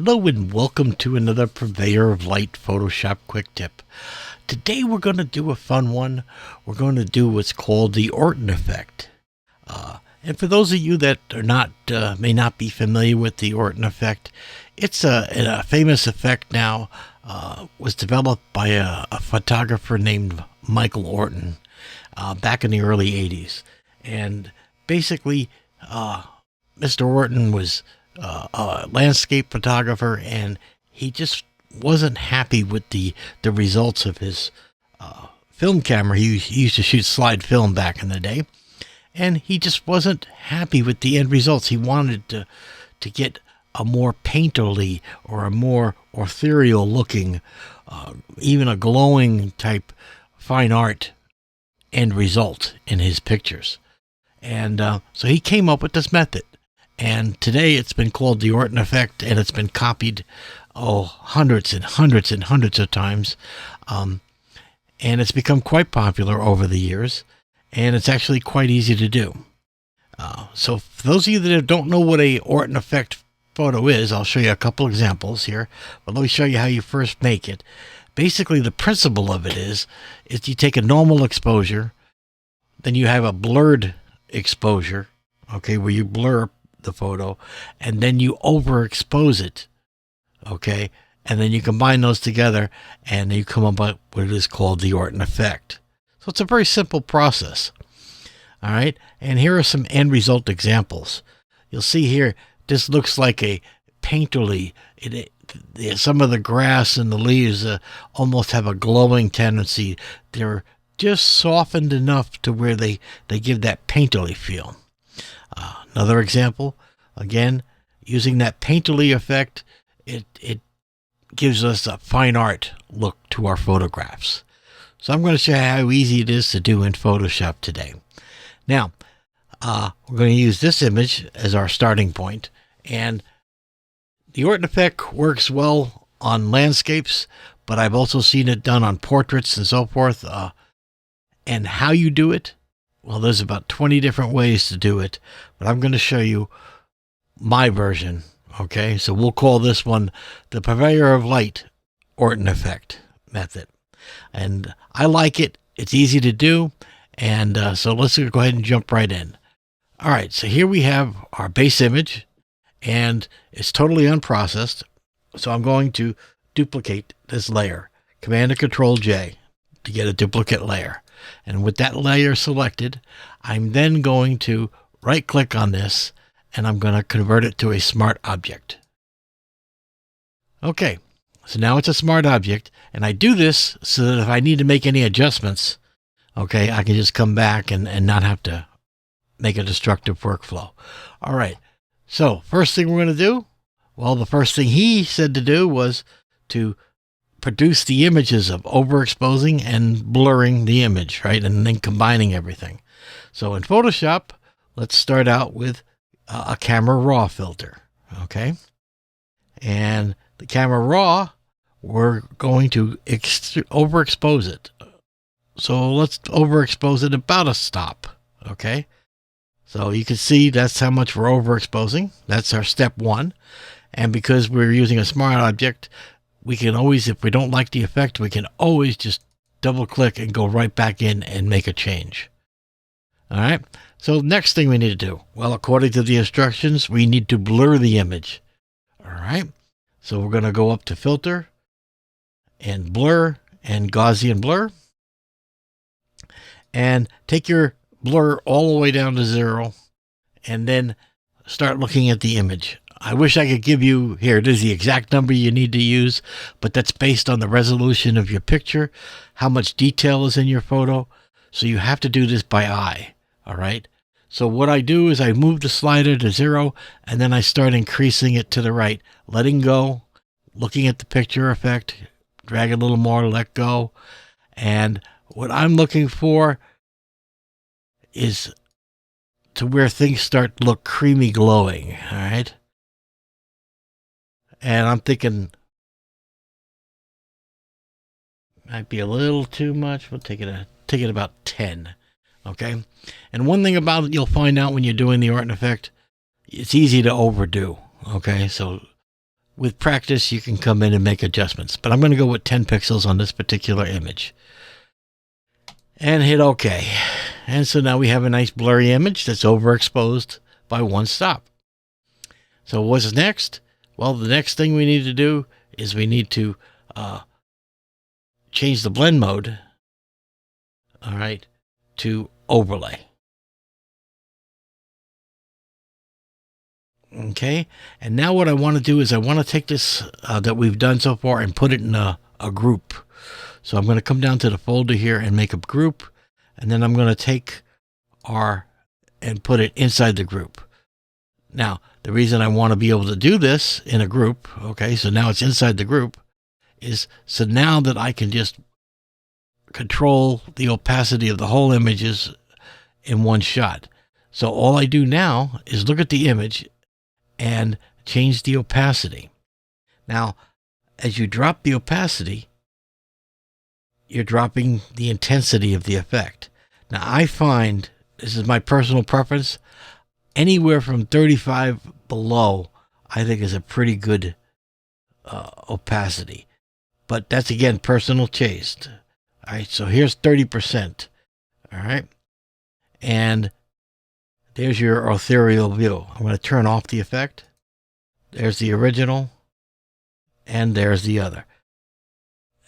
Hello and welcome to another Purveyor of Light Photoshop quick tip. Today we're going to do a fun one. We're going to do what's called the Orton Effect. And for those of you that are not may not be familiar with the Orton Effect, it's a famous effect now. Was developed by a photographer named Michael Orton back in the early 80s. And basically, Mr. Orton was a landscape photographer, and he just wasn't happy with the results of his film camera. He used to shoot slide film back in the day, and he just wasn't happy with the end results. He wanted to get a more painterly or a more ethereal looking, even a glowing type fine art end result in his pictures. And so he came up with this method. And today it's been called the Orton Effect, and it's been copied, hundreds and hundreds and hundreds of times. And it's become quite popular over the years, and it's actually quite easy to do. So for those of you that don't know what a Orton Effect photo is, I'll show you a couple examples here, but let me show you how you first make it. Basically, the principle of it is you take a normal exposure, then you have a blurred exposure, okay, where you blur the photo, and then you overexpose it, okay, and then you combine those together and you come up with what is called the Orton Effect. So it's a very simple process. All right, and here are some end result examples. You'll see here, this looks like a painterly, some of the grass and the leaves almost have a glowing tendency. They're just softened enough to where they give that painterly feel. Another example, again, using that painterly effect, it gives us a fine art look to our photographs. So I'm going to show you how easy it is to do in Photoshop today. Now, we're going to use this image as our starting point, and the Orton Effect works well on landscapes, but I've also seen it done on portraits and so forth. And how you do it, well, there's about 20 different ways to do it, but I'm going to show you my version, okay? So we'll call this one the Purveyor of Light Orton Effect method. And I like it. It's easy to do, and so let's go ahead and jump right in. All right, so here we have our base image, and it's totally unprocessed, so I'm going to duplicate this layer. Command and Control J to get a duplicate layer. And with that layer selected, I'm then going to right-click on this, and I'm going to convert it to a smart object. Okay, so now it's a smart object, and I do this so that if I need to make any adjustments, okay, I can just come back and not have to make a destructive workflow. All right, so first thing we're going to do, well, the first thing he said to do was to produce the images of overexposing and blurring the image, right? And then combining everything. So in Photoshop, let's start out with a camera raw filter, okay? And the camera raw, we're going to overexpose it. So let's overexpose it about a stop, okay? So you can see that's how much we're overexposing. That's our step one. And because we're using a smart object, we can always, if we don't like the effect, we can always just double click and go right back in and make a change. All right. So next thing we need to do, well, according to the instructions, we need to blur the image. All right. So we're going to go up to Filter and Blur and Gaussian Blur, and take your blur all the way down to 0, and then start looking at the image. I wish I could give you, here, it is the exact number you need to use, but that's based on the resolution of your picture, how much detail is in your photo. So you have to do this by eye, all right? So what I do is I move the slider to 0, and then I start increasing it to the right, letting go, looking at the picture effect, drag a little more, let go. And what I'm looking for is to where things start to look creamy glowing, all right? And I'm thinking might be a little too much. We'll take it about 10. Okay. And one thing about it, you'll find out when you're doing the Orton Effect, it's easy to overdo. Okay. So with practice, you can come in and make adjustments. But I'm going to go with 10 pixels on this particular image. And hit OK. And so now we have a nice blurry image that's overexposed by one stop. So what's next? Well, the next thing we need to do is we need to change the blend mode, all right, to overlay. Okay, and now what I want to do is I want to take this that we've done so far and put it in a group. So I'm going to come down to the folder here and make a group, and then I'm going to take and put it inside the group. Now, the reason I want to be able to do this in a group, okay, so now it's inside the group, is so now that I can just control the opacity of the whole images in one shot. So all I do now is look at the image and change the opacity. Now, as you drop the opacity, you're dropping the intensity of the effect. Now, I find, this is my personal preference, anywhere from 35 below, I think is a pretty good opacity. But that's, again, personal taste. All right, so here's 30%. All right, and there's your ethereal view. I'm going to turn off the effect. There's the original, and there's the other.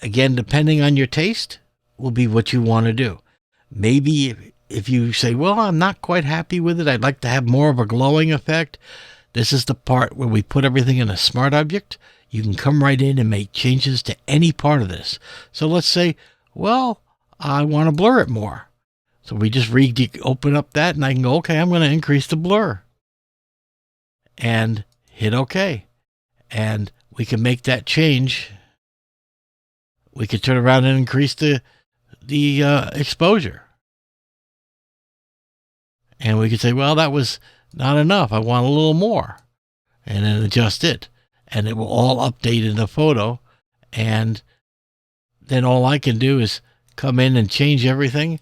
Again, depending on your taste, will be what you want to do. Maybe if you say, well, I'm not quite happy with it, I'd like to have more of a glowing effect, this is the part where we put everything in a smart object. You can come right in and make changes to any part of this. So let's say, well, I want to blur it more. So we just open up that, and I can go, okay, I'm going to increase the blur. And hit OK. And we can make that change. We could turn around and increase the exposure. And we could say, well, that was not enough. I want a little more. And then adjust it. And it will all update in the photo. And then all I can do is come in and change everything,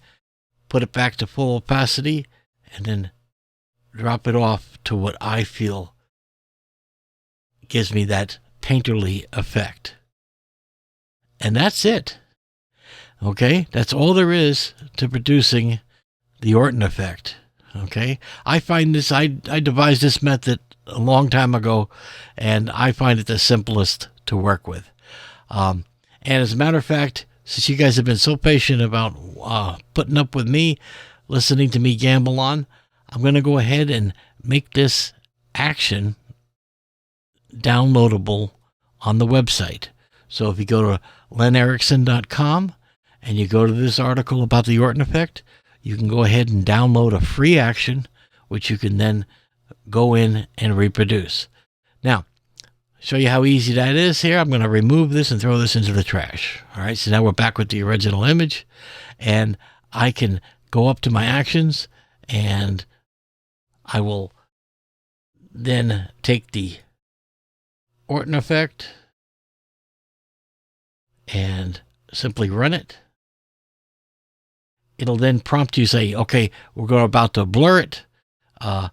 put it back to full opacity, and then drop it off to what I feel gives me that painterly effect. And that's it. Okay, that's all there is to producing the Orton effect. Okay, I find this, I devised this method a long time ago, and I find it the simplest to work with. And as a matter of fact, since you guys have been so patient about putting up with me, listening to me gamble on, I'm going to go ahead and make this action downloadable on the website. So if you go to lenerickson.com and you go to this article about the Orton effect, you can go ahead and download a free action, which you can then go in and reproduce. Now, show you how easy that is here. I'm going to remove this and throw this into the trash. All right, so now we're back with the original image, and I can go up to my actions, and I will then take the Orton effect and simply run it. It'll then prompt you, say, okay, we're about to blur it. And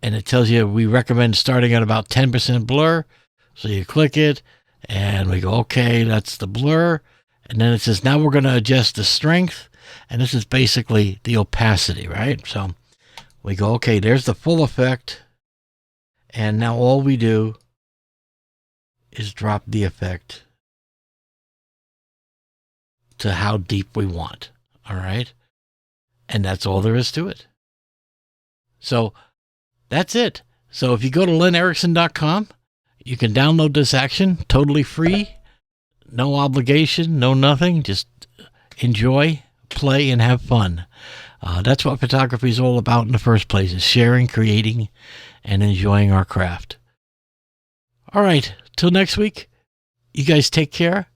it tells you we recommend starting at about 10% blur. So you click it, and we go, okay, that's the blur. And then it says, now we're going to adjust the strength. And this is basically the opacity, right? So we go, okay, there's the full effect. And now all we do is drop the effect to how deep we want. All right. And that's all there is to it. So that's it. So if you go to lenerickson.com, you can download this action totally free, no obligation, no nothing. Just enjoy, play, and have fun. That's what photography is all about in the first place, is sharing, creating, and enjoying our craft. All right. Till next week, you guys take care.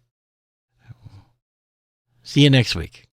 See you next week.